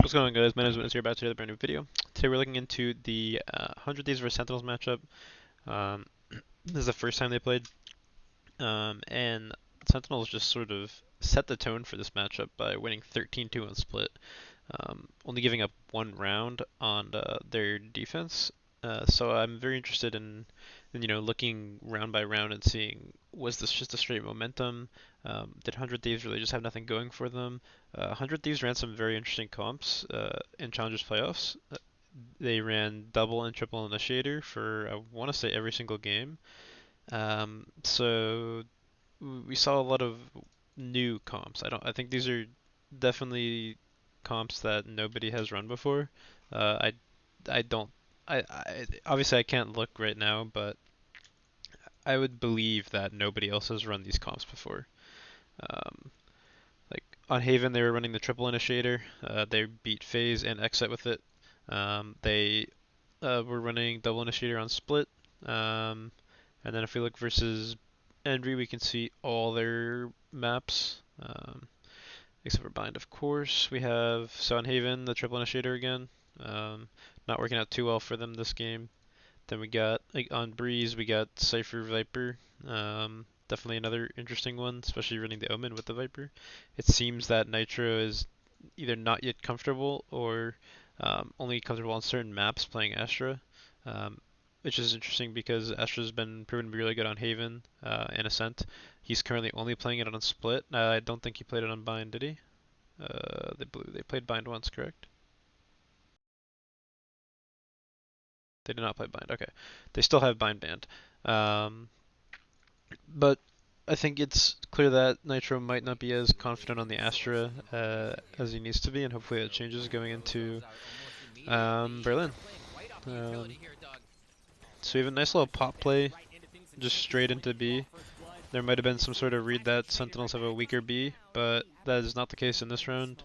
What's going on, guys? My name is Winners here, back to another brand new video. Today we're looking into the 100 Thieves vs Sentinels matchup. Um, this is the first time they played, and Sentinels just sort of set the tone for this matchup by winning 13-2 on split, only giving up one round on their defense. So I'm very interested in looking round by round and seeing, was this just a straight momentum? Did 100 Thieves really just have nothing going for them? 100 Thieves ran some very interesting comps in Challengers playoffs. They ran double and triple initiator for, I want to say, every single game. So we saw a lot of new comps. I think these are definitely comps that nobody has run before. I I don't I obviously I can't look right now, but I would believe that nobody else has run these comps before. Um, like on Haven, they were running the triple initiator. They beat FaZe and Exit with it. They were running double initiator on split. And then if we look versus Envy, we can see all their maps, except for Bind, of course. We have so on Haven, the triple initiator again. Not working out too well for them this game. Then we got on Breeze, we got Cypher Viper. Definitely another interesting one, especially running the Omen with the Viper. It seems that Nitro is either not yet comfortable or only comfortable on certain maps playing Astra, which is interesting because Astra's been proven to be really good on Haven and Ascent. He's currently only playing it on Split. I don't think he played it on Bind, did he? They played Bind once, correct? They did not play Bind. Okay, they still have Bind banned. But I think it's clear that Nitro might not be as confident on the Astra as he needs to be, and hopefully that changes going into Berlin. So we have a nice little pop play, just straight into B. There might have been some sort of read that Sentinels have a weaker B, but that is not the case in this round.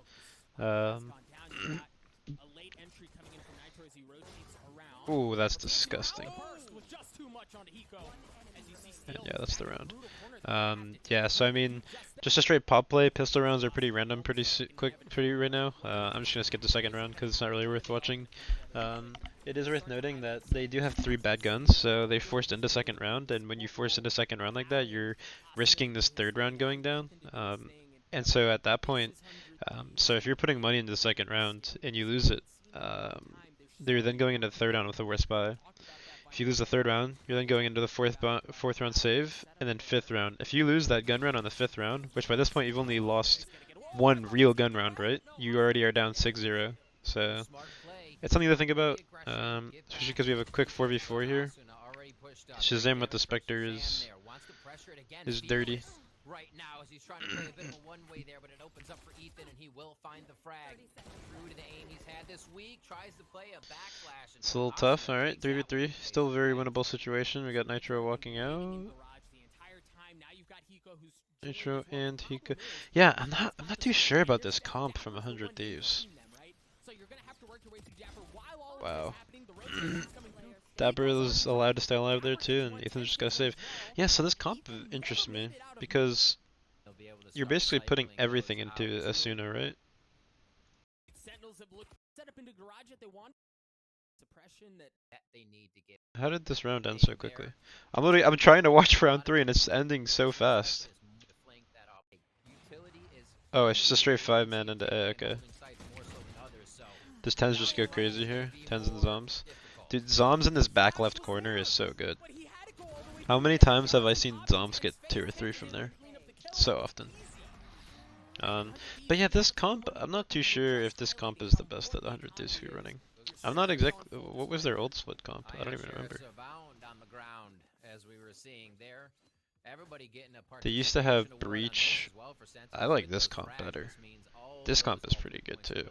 Ooh, that's disgusting. And yeah, that's the round. Yeah, so I mean, just a straight pop play. Pistol rounds are pretty random, pretty right now. I'm just gonna skip the second round because it's not really worth watching. It is worth noting that they do have 3 bad guns, so they forced into second round, and when you force into second round like that, you're risking this third round going down. And so at that point, so if you're putting money into the second round and you lose it, they're then going into the third round with a worse buy. If you lose the third round, you're then going into the fourth round save, and then fifth round. If you lose that gun round on the fifth round, which by this point you've only lost one real gun round, right? You already are down 6-0. So it's something to think about, especially because we have a quick 4v4 here. Shazam with the Spectre is dirty. Right now as he's trying to play a bit of a one-way there, but it opens up for Ethan and he will find the frag. True to the aim he's had this week, tries to play a backslash. It's a little tough, alright, 3v3, still a very winnable situation. We got Nitro walking out. Nitro and Hika. Yeah, I'm not too sure about this comp from 100 Thieves. Wow. Dapper is allowed to stay alive there too, and Ethan's just gotta save. Yeah, so this comp interests me, because you're basically putting everything into Asuna, right? How did this round end so quickly? I'm trying to watch round 3 and it's ending so fast. Oh, it's just a straight 5-man into A, okay. Does Tens just go crazy here? Tens and Zoms? Dude, Zoms in this back left corner is so good. How many times have I seen Zoms get 2 or 3 from there? So often. But yeah, this comp, I'm not too sure if this comp is the best that 100 Thieves are running. I'm not exactly, what was their old split comp? I don't even remember. They used to have Breach. I like this comp better. This comp is pretty good too.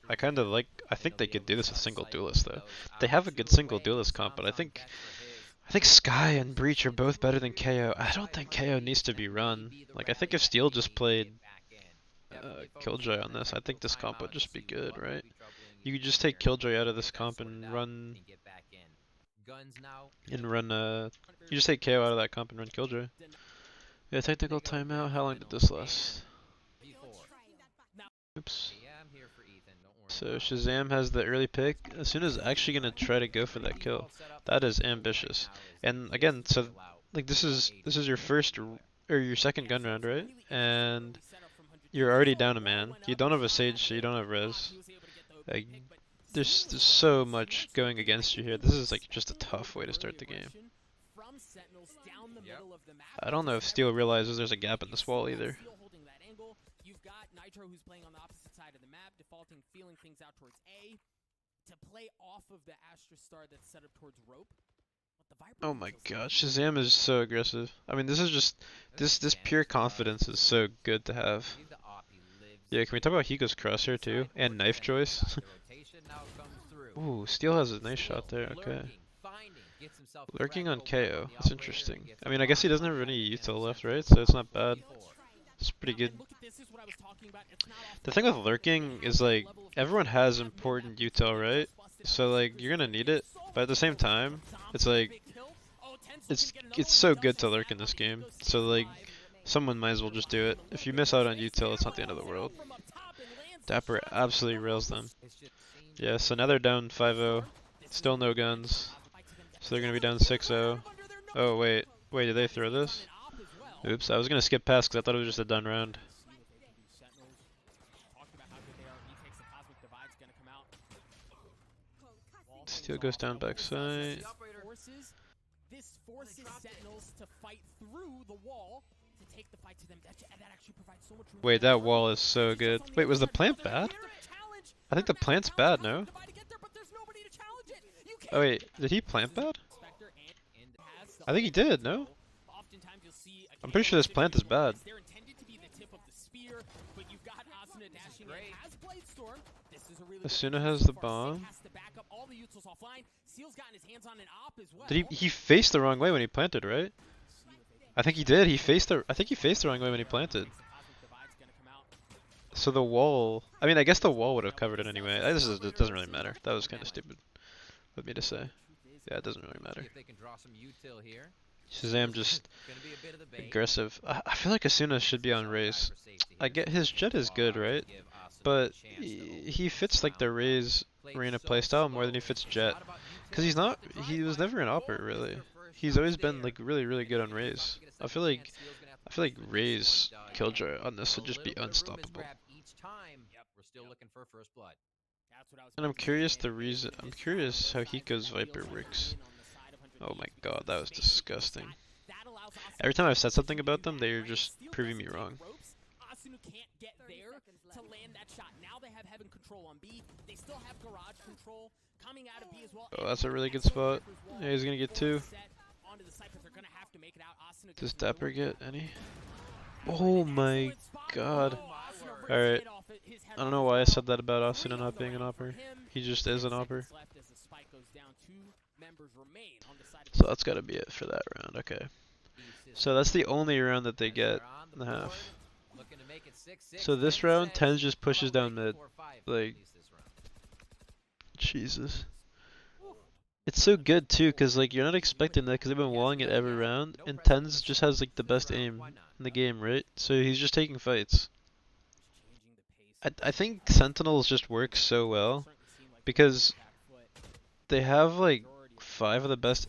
I kind of like, I think they could do this with single duelist though. They have a good single duelist comp, but I think Sky and Breach are both better than KO. I don't think KO needs to be run. Like, I think if Steel just played Killjoy on this, I think this comp would just be good, right? You could just take Killjoy out of this comp and run, you just take KO out of that comp and run Killjoy. Yeah, technical timeout, how long did this last? Oops. So Shazam has the early pick. Asuna's actually gonna try to go for that kill. That is ambitious. And again, so like this is your first or your second gun round, right? And you're already down a man. You don't have a Sage, so you don't have res. Like, there's so much going against you here. This is like just a tough way to start the game. I don't know if Steel realizes there's a gap in this wall either. You've got Nitro who's playing on the opposite side of the map, defaulting, feeling things out towards A, to play off of the Astra Star that's set up towards Rope. Oh my god, Shazam is so aggressive. I mean, this is just this pure confidence is so good to have. Yeah, can we talk about Hiko's crosshair too? And knife choice? Ooh, Steel has a nice shot there, okay. Lurking on KO, that's interesting. I mean, I guess he doesn't have any util left, right? So it's not bad. It's pretty good. The thing with lurking is like, everyone has important util, right? So like, you're gonna need it, but at the same time, it's like, it's so good to lurk in this game. So like, someone might as well just do it. If you miss out on util, it's not the end of the world. Dapper absolutely rails them. Yeah, so now they're down 5-0. Still no guns. So they're gonna be down 6-0. Oh wait, did they throw this? Oops, I was gonna skip past because I thought it was just a done round. Steel goes down backside. This forces Sentinels to fight through the wall to take the fight to them. That actually provides so much room. Wait, that wall is so good. Wait, was the plant bad? I think the plant's bad, no? Oh wait, did he plant bad? I think he did, no? I'm pretty sure this plant is bad. Asuna has the bomb. Did he faced the wrong way when he planted, right? I think he did. I think he faced the wrong way when he planted. So the wall, I mean, I guess the wall would have covered it anyway. It doesn't really matter. That was kind of stupid of me to say. Yeah, it doesn't really matter. Shazam just aggressive. I feel like Asuna should be on Raze. I get his jet is good, right? But he fits like the Raze arena playstyle more than he fits jet. Cause he was never an opper really. He's always been like really good on Raze. I feel like Raze Killjoy on this would just be unstoppable. And I'm curious how Hiko's Viper works. Oh my god, that was disgusting. Every time I've said something about them, they're just proving me wrong. Oh, that's a really good spot. Yeah, he's gonna get 2. Does Dapper get any? Oh my god. Alright. I don't know why I said that about Asuna not being an opper. He just is an opper. So that's gotta be it for that round, okay. So that's the only round that they get in the half. So this round, Tens just pushes down mid. Like, Jesus. It's so good too, cause like you're not expecting that, cause they've been walling it every round, and Tens just has like the best aim in the game, right? So he's just taking fights. I think Sentinels just work so well, because they have like 5 of the best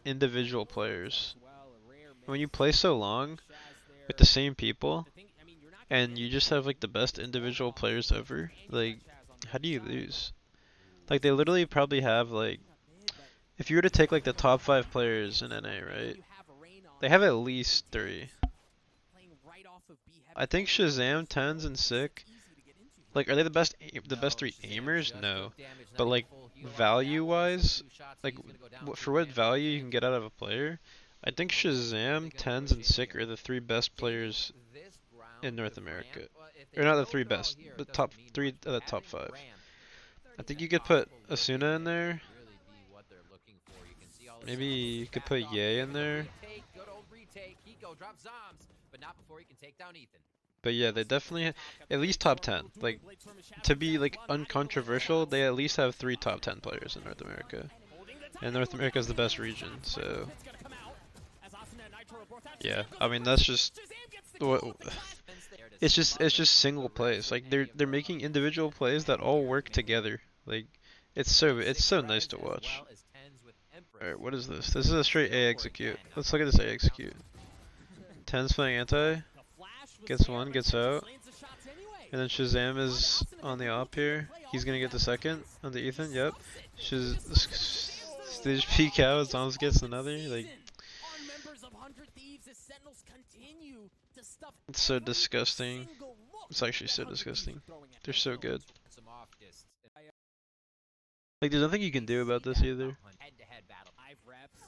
individual players. When you play so long with the same people, and you just have like the best individual players ever, like, how do you lose? Like, they literally probably have like, if you were to take like the top 5 players in NA, right? They have at least 3. I think Shazam, Tens, and Sick. Like, are they the best 3 aimers? No. But like, value-wise, like, for what value you can get out of a player, I think Shazam, Tens, and Sick are the 3 best players in North America. Or not the 3 best, the top 3 of the top 5. I think you could put Asuna in there. Maybe you could put Ye in there. But yeah, they definitely at least top 10. Like, to be like uncontroversial, they at least have 3 top 10 players in North America. And North America is the best region, so yeah. I mean, that's just what It's just single plays. Like they're making individual plays that all work together. Like it's so nice to watch. All right, what is this? This is a straight A execute. Let's look at this A execute. Ten's playing anti, gets one, gets out, and then Shazam is on the op here. He's gonna get the second on the Ethan. Yep. They just peek out as Thomas gets another. Like it's so disgusting. It's actually so disgusting. They're so good. Like there's nothing you can do about this either.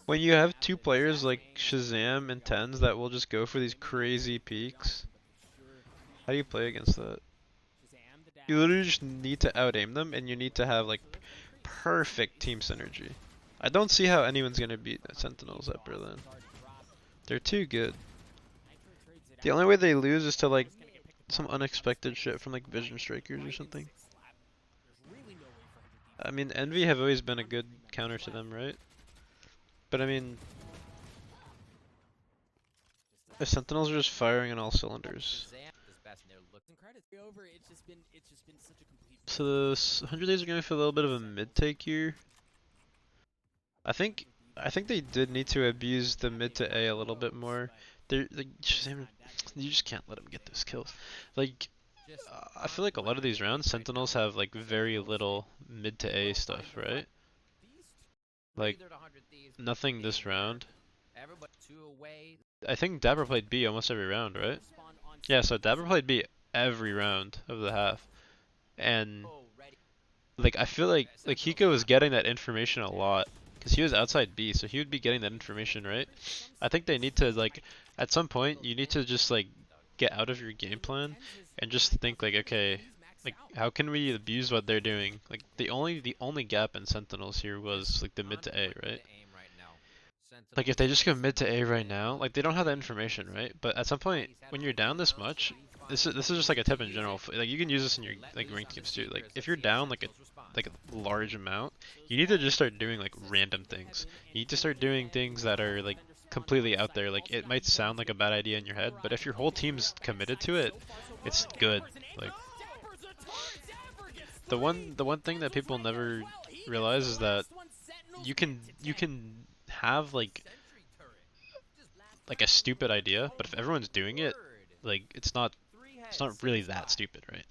When you have two players like Shazam and Tens that will just go for these crazy peaks, how do you play against that? You literally just need to out-aim them, and you need to have like perfect team synergy. I don't see how anyone's gonna beat the Sentinels at Berlin. They're too good. The only way they lose is to like some unexpected shit from like Vision Strikers or something. I mean, Envy have always been a good counter to them, right? But I mean, the Sentinels are just firing on all cylinders. So the 100 days are going for a little bit of a mid take here. I think I think they did need to abuse the mid to A little bit more. They're like Shazam, you just can't let him get those kills. Like I feel like a lot of these rounds, Sentinels have like very little mid to A stuff, right? Like nothing this round. I think Dapper played B almost every round, right? Yeah, so Dapper played B every round of the half, and like I feel like Hiko was getting that information a lot because he was outside B, so he would be getting that information, right? I think they need to like at some point you need to just like get out of your game plan and just think like okay, like how can we abuse what they're doing? Like the only gap in Sentinels here was like the mid to A, right? Like if they just go mid to A right now, like they don't have that information, right? But at some point when you're down this much, this is just like a tip in general. Like you can use this in your like ranked games too. Like if you're down like a large amount, you need to just start doing like random things. You need to start doing things that are like completely out there. Like it might sound like a bad idea in your head, but if your whole team's committed to it, it's good. Like the one thing that people never realize is that you can have like a stupid idea, but if everyone's doing it, like it's not really that stupid, right?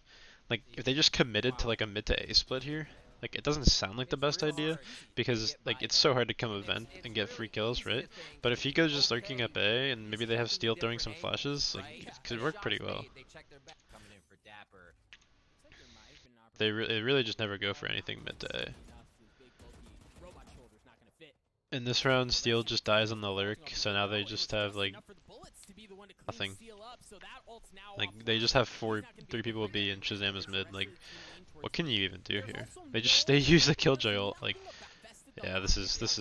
Like if they just committed to like a mid to A split here, like it doesn't sound like the best idea because like it's so hard to come event and get free kills, right? But if he goes just lurking up A and maybe they have Steel throwing some flashes, like it could work pretty well. They really just never go for anything mid to A. In this round, Steel just dies on the lurk, so now they just have like nothing. Like they just have three people B and Shazam is mid. Like what can you even do here? They use the Killjoy ult. Like yeah, this is just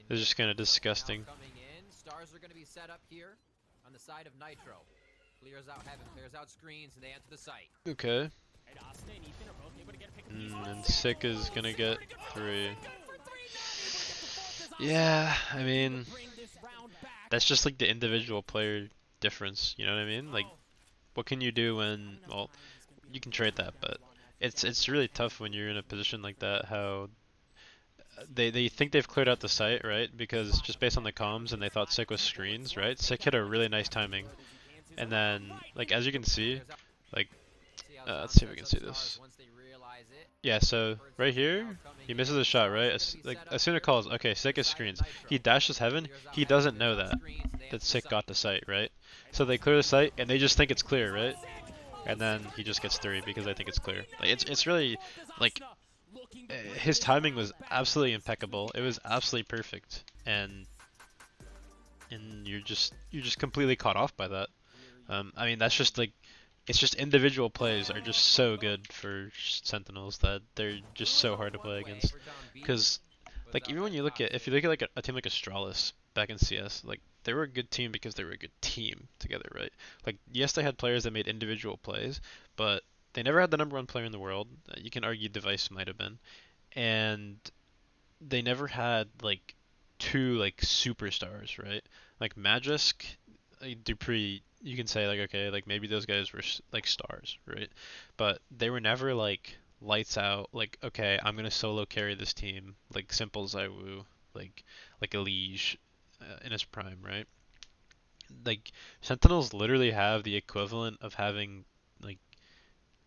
it's just kind of disgusting. Stars are going to be set up here on the side of Nitro. Clears out heaven, clears out screens, and they enter the site. Okay. And Sick is gonna get 3. Yeah, I mean, that's just like the individual player difference, you know what I mean? Like, what can you do when, well, you can trade that, but it's really tough when you're in a position like that, how they think they've cleared out the site, right? Because just based on the comms and they thought Sick was screens, right? Sick hit a really nice timing. And then, like, as you can see, like, let's see if we can see this. Yeah, so right here, he misses a shot, right? As soon as it calls, okay, Sick is screens. He dashes heaven. He doesn't know that Sick got the site, right? So they clear the site, and they just think it's clear, right? And then he just gets 3 because they think it's clear. Like it's really like his timing was absolutely impeccable. It was absolutely perfect, and you're just completely caught off by that. I mean that's just like it's just individual plays are just so good for Sentinels that they're just so hard to play against. Because like even when you look at if you look at like a team like Astralis back in CS, like they were a good team because they were a good team together, right? Like yes, they had players that made individual plays, but they never had the number one player in the world. You can argue Device might have been, and they never had like two like superstars, right? Like Magisk, Dupree you can say like okay, like maybe those guys were like stars, right? But they were never like lights out. Like okay, I'm gonna solo carry this team, like simple Zaiwu, like Elige in his prime, right? Like Sentinels literally have the equivalent of having like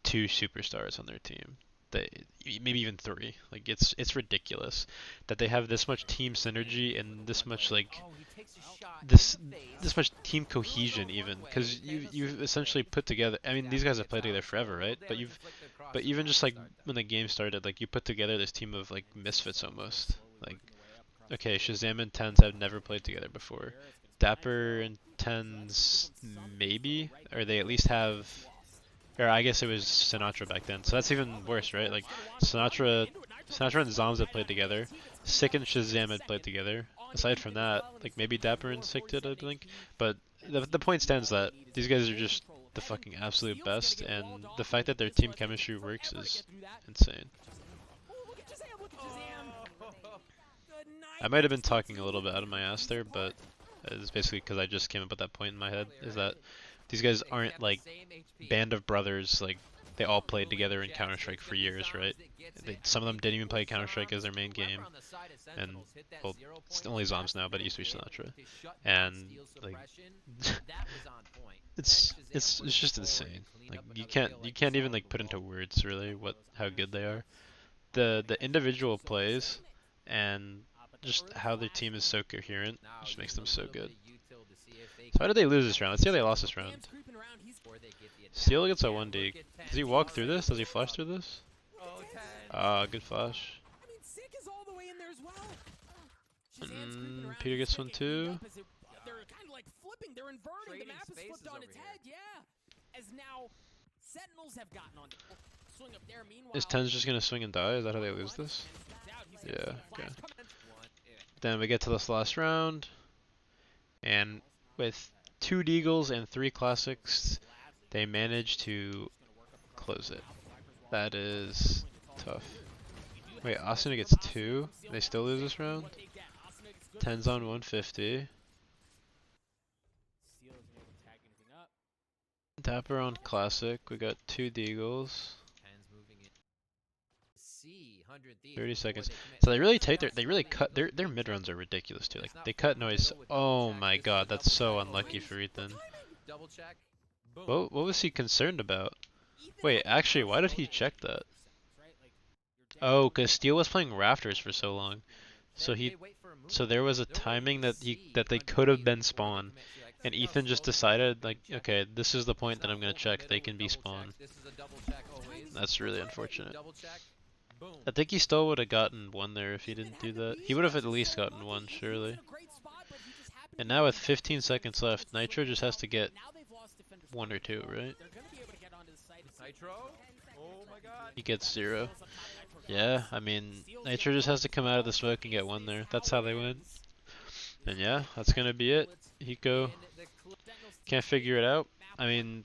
two superstars on their team. They maybe even three. Like it's ridiculous that they have this much team synergy and this much like Oh, he takes a shot in this the this face. much team cohesion even because you've essentially put together. I mean these guys have played together forever, right? But even just like when the game started, like you put together this team of like misfits almost. Like okay, Shazam and Tens have never played together before. Dapper and Tens maybe, or they at least have or I guess it was Sinatra back then. So that's even worse, right? Like Sinatra, Sinatra and Zoms had played together. Sick and Shazam had played together. Aside from that, like maybe Dapper and Sick did, I think. But the point stands that these guys are just the fucking absolute best, and the fact that their team chemistry works is insane. I might have been talking a little bit out of my ass there, but it's basically because I just came up with that point in my head. Is that these guys aren't like band of brothers, like they all played together in Counter Strike for years, right? Some of them didn't even play Counter Strike as their main game, and well, it's only Zoms now, but it used to be Sinatra, and like it's just insane. Like you can't even like put into words really what how good they are. The individual plays and just how their team is so coherent just makes them so good. So how did they lose this round? Let's see how they lost this round. Steel gets a 1D. Does he walk through this? Does he flash through this? Ah, good flash. Peter gets one too. They're kind of like flipping. They're inverting. The map is flipped on its head. Yeah. As now Sentinels have gotten on swing up there. Meanwhile, Is Tens just gonna swing and die? Is that how they lose this? Yeah, okay. Then we get to this last round, and with 2 Deagles and 3 Classics, they manage to close it. That is tough. Wait, Asuna gets 2? They still lose this round? Tens on 150. Dapper on Classic. We got 2 Deagles. 30 seconds. So they really take they really cut their mid runs are ridiculous too. Like they cut noise. Oh my god, that's so unlucky for Ethan. What was he concerned about? Wait, actually, why did he check that? Oh, cause Steel was playing Rafters for so long. So there was a timing that they could have been spawn, and Ethan just decided like, okay, this is the point that I'm gonna check. They can be spawn. That's really unfortunate. I think he still would have gotten one there if he didn't do that. He would have at least gotten one, surely. And now with 15 seconds left, Nitro just has to get 1 or 2, right? He gets 0. Yeah, I mean, Nitro just has to come out of the smoke and get 1 there. That's how they win. And yeah, that's gonna be it. Hiko can't figure it out. I mean,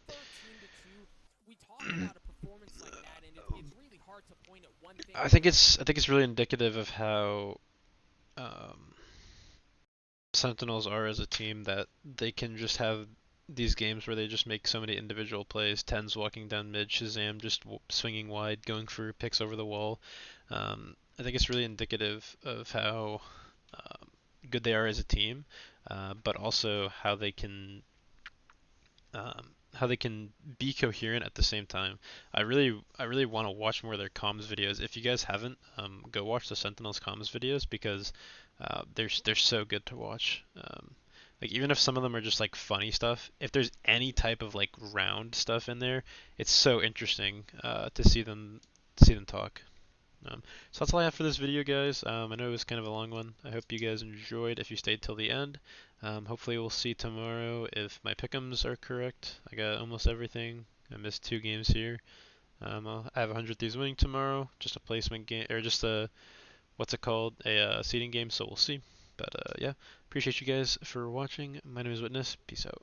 I think it's really indicative of how um, Sentinels are as a team that they can just have these games where they just make so many individual plays. Tens walking down mid, Shazam just swinging wide, going for picks over the wall. I think it's really indicative of how good they are as a team, but also how they can be coherent at the same time. I really want to watch more of their comms videos. If you guys haven't, go watch the Sentinels comms videos because they're so good to watch. Like even if some of them are just like funny stuff, if there's any type of like round stuff in there, it's so interesting to see them talk. So that's all I have for this video, guys. I know it was kind of a long one. I hope you guys enjoyed if you stayed till the end. Hopefully we'll see tomorrow if my pick'ems are correct. I got almost everything. I missed 2 games here. I have 100 Thieves winning tomorrow. Just a placement game, or just a, what's it called? A seeding game, so we'll see. But yeah, appreciate you guys for watching. My name is Witness. Peace out.